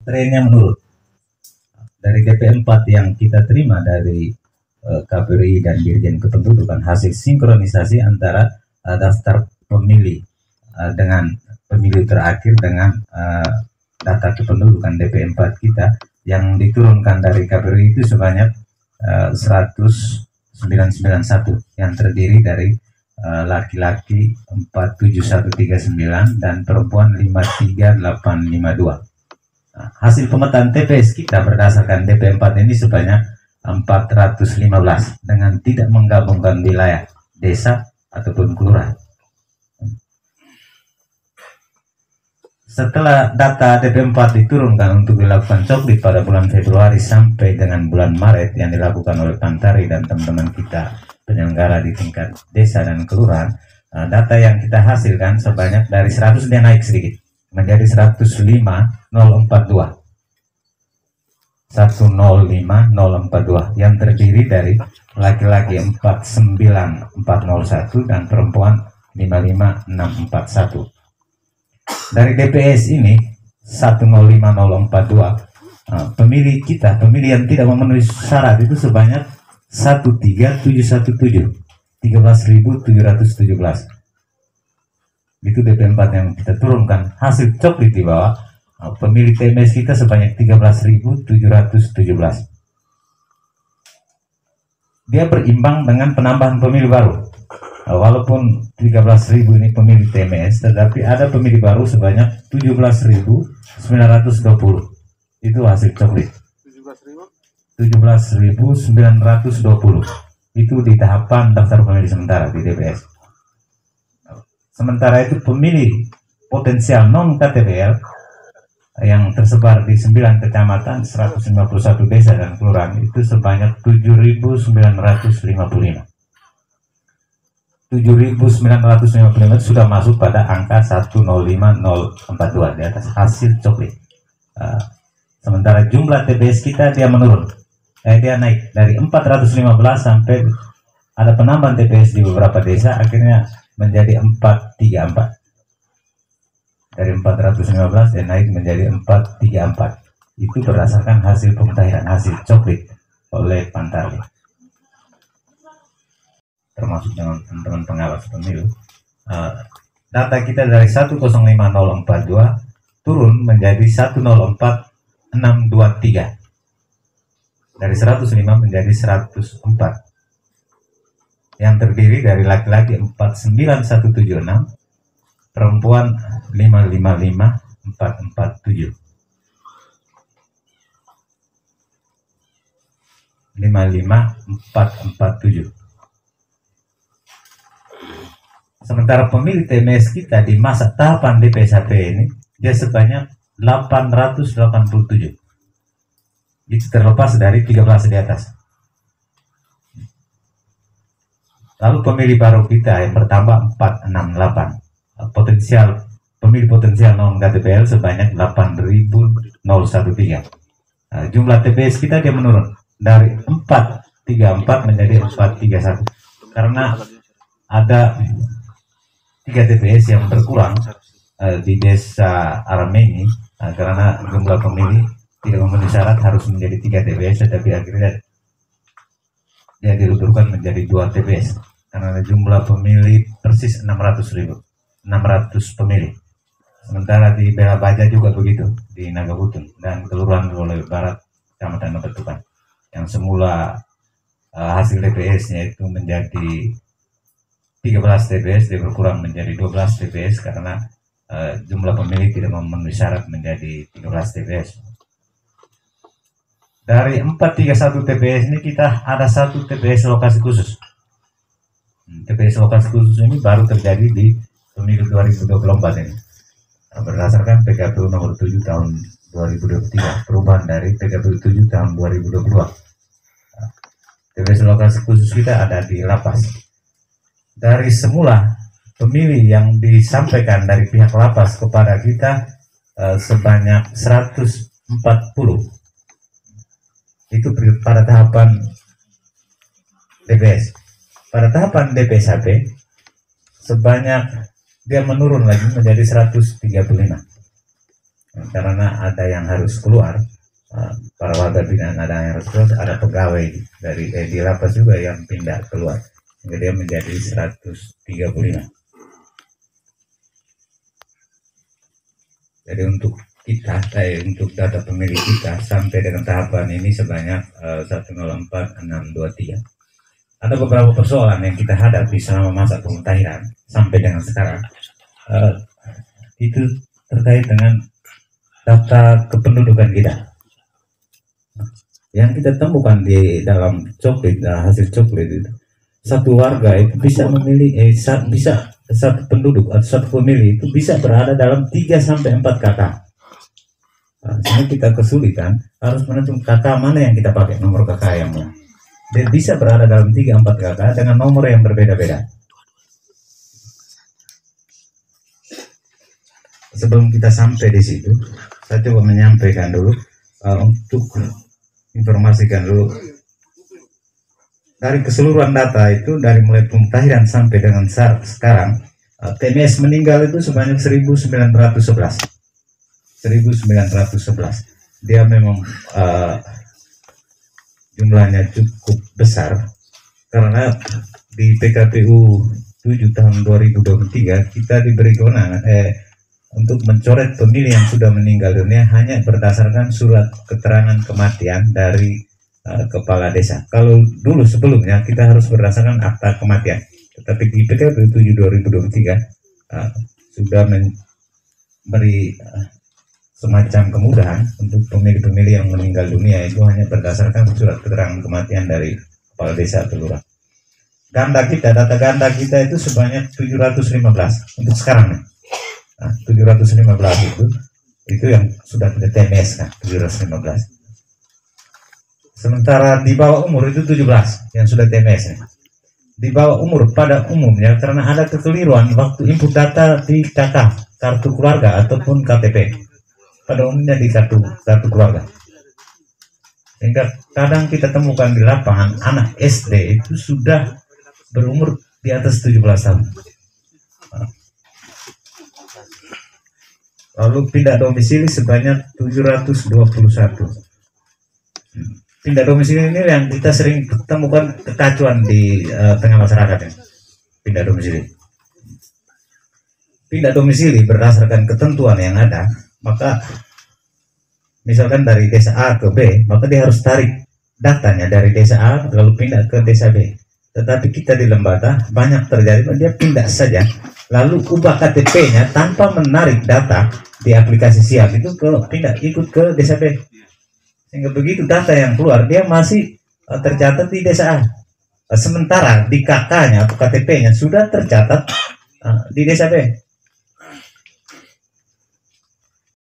trennya menurun. Dari DP4 yang kita terima dari KPRI dan Dirjen Kependudukan, hasil sinkronisasi antara daftar pemilih dengan pemilu terakhir dengan data kependudukan DP4 kita yang diturunkan dari KPRI itu sebanyak 10991 yang terdiri dari laki-laki 47139 dan perempuan 53852. Nah, hasil pemetaan TPS kita berdasarkan DP4 ini sebanyak 415 dengan tidak menggabungkan wilayah desa ataupun kelurahan. Setelah data DP4 diturunkan untuk dilakukan coklit pada bulan Februari sampai dengan bulan Maret yang dilakukan oleh Pantari dan teman-teman kita penyelenggara di tingkat desa dan kelurahan, data yang kita hasilkan sebanyak dari 100 dia naik sedikit menjadi 105.042 yang terdiri dari laki-laki 49401 dan perempuan 55641. Dari DPS ini 105.042 pemilih kita, pemilih yang tidak memenuhi syarat itu sebanyak 13717 13.717. Itu DP4 yang kita turunkan. Hasil coklit di bawah, pemilih TMS kita sebanyak 13.717. Dia berimbang dengan penambahan pemilih baru. Walaupun 13.000 ini pemilih TMS, tetapi ada pemilih baru sebanyak 17.920. Itu hasil coklit. 17.920. Itu di tahapan daftar pemilih sementara di DPS. Sementara itu pemilih potensial non KTPL yang tersebar di 9 kecamatan, 151 desa dan kelurahan itu sebanyak 7.955. 7.955 sudah masuk pada angka 105.042 di atas hasil coklit. Sementara jumlah TPS kita dia menurun. Dia naik dari 415 sampai ada penambahan TPS di beberapa desa, akhirnya menjadi 434. Dari 415 dan naik menjadi 434. Itu berdasarkan hasil pemutahiran, hasil coklit oleh Pantari. Termasuk dengan teman-teman pengawas pemilu. Data kita dari 105.042 turun menjadi 104.623. Dari 105 menjadi 104. Yang terdiri dari laki-laki 49176, perempuan 555447. 55447. Sementara pemilih TMS kita di masa tahapan DPSHP ini dia sebanyak 887. Itu terlepas dari 13 di atas. Lalu pemilih baru kita yang bertambah 468. Pemilih potensial non KTPL sebanyak 8.013. Jumlah TPS kita dia menurun dari 434 menjadi 431 karena ada 3 TPS yang berkurang di desa Armeni karena jumlah pemilih tidak memenuhi syarat harus menjadi 3 TPS, tetapi akhirnya dia diluturkan menjadi 2 TPS karena jumlah pemilih persis 600 pemilih. Sementara di Bela Baja juga begitu, di Nagabutun dan Kelurahan Loloi Barat, Kecamatan Betukan, yang semula hasil TPS-nya itu menjadi 13 TPS, dia berkurang menjadi 12 TPS karena jumlah pemilih tidak memenuhi syarat menjadi 13 TPS. Dari 431 TPS ini kita ada 1 TPS lokasi khusus. TPS lokasi khusus ini baru terjadi di pemilu 2024 ini. Berdasarkan PKPU nomor 7 tahun 2023, perubahan dari PKPU 7 tahun 2022. TPS lokasi khusus kita ada di lapas. Dari semula pemilih yang disampaikan dari pihak lapas kepada kita sebanyak 140. Itu pada tahapan DPS. Pada tahapan DPSHP sebanyak dia menurun lagi menjadi 135. karena ada yang harus keluar, para warga binaan ada yang harus keluar, ada pegawai dari di lapas juga yang pindah keluar, sehingga dia menjadi 135. Jadi untuk kita, untuk data pemilih kita sampai dengan tahapan ini sebanyak 104.623. Ada beberapa persoalan yang kita hadapi selama masa pemutahiran sampai dengan sekarang. Itu terkait dengan data kependudukan kita. Yang kita temukan di dalam coklit, hasil coklit itu, satu warga itu bisa memilih, bisa satu penduduk atau satu pemilih itu bisa berada dalam 3-4 KK. Sehingga kita kesulitan harus menentukan KK mana yang kita pakai, nomor KK yang mana. Dia bisa berada dalam 3-4 KK dengan nomor yang berbeda-beda. Sebelum kita sampai di situ, saya coba menyampaikan dulu untuk informasikan dulu dari keseluruhan data itu, dari mulai pemutahiran sampai dengan sekarang, TMS meninggal itu sebanyak 1911. Dia memang jumlahnya cukup besar karena di PKPU 7 tahun 2023 kita diberi kewenangan untuk mencoret pemilih yang sudah meninggal dunia hanya berdasarkan surat keterangan kematian dari kepala desa. Kalau dulu sebelumnya kita harus berdasarkan akta kematian, tetapi di PKPU 7 2023 sudah memberi semacam kemudahan untuk pemilih-pemilih yang meninggal dunia itu hanya berdasarkan surat keterangan kematian dari kepala desa atau lurah. Data ganda kita itu sebanyak 715 untuk sekarang. Nah, 715 itu yang sudah kita TMS kan, 715. Sementara di bawah umur itu 17 yang sudah TMS. Di bawah umur pada umumnya karena ada kekeliruan waktu input data di KK, kartu keluarga ataupun KTP. Pada umumnya di kartu keluarga. Sehingga kadang kita temukan di lapangan anak SD itu sudah berumur di atas 17 tahun. Lalu pindah domisili sebanyak 721. Pindah domisili ini yang kita sering temukan kekacauan di tengah masyarakat ya. Pindah domisili berdasarkan ketentuan yang ada, maka misalkan dari desa A ke B, maka dia harus tarik datanya dari desa A lalu pindah ke desa B. Tetapi kita di Lembata banyak terjadi dia pindah saja lalu ubah KTP-nya tanpa menarik data di aplikasi siap itu ikut ke desa B. Sehingga begitu data yang keluar dia masih tercatat di desa A. Sementara di KK-nya atau KTP-nya sudah tercatat di desa B.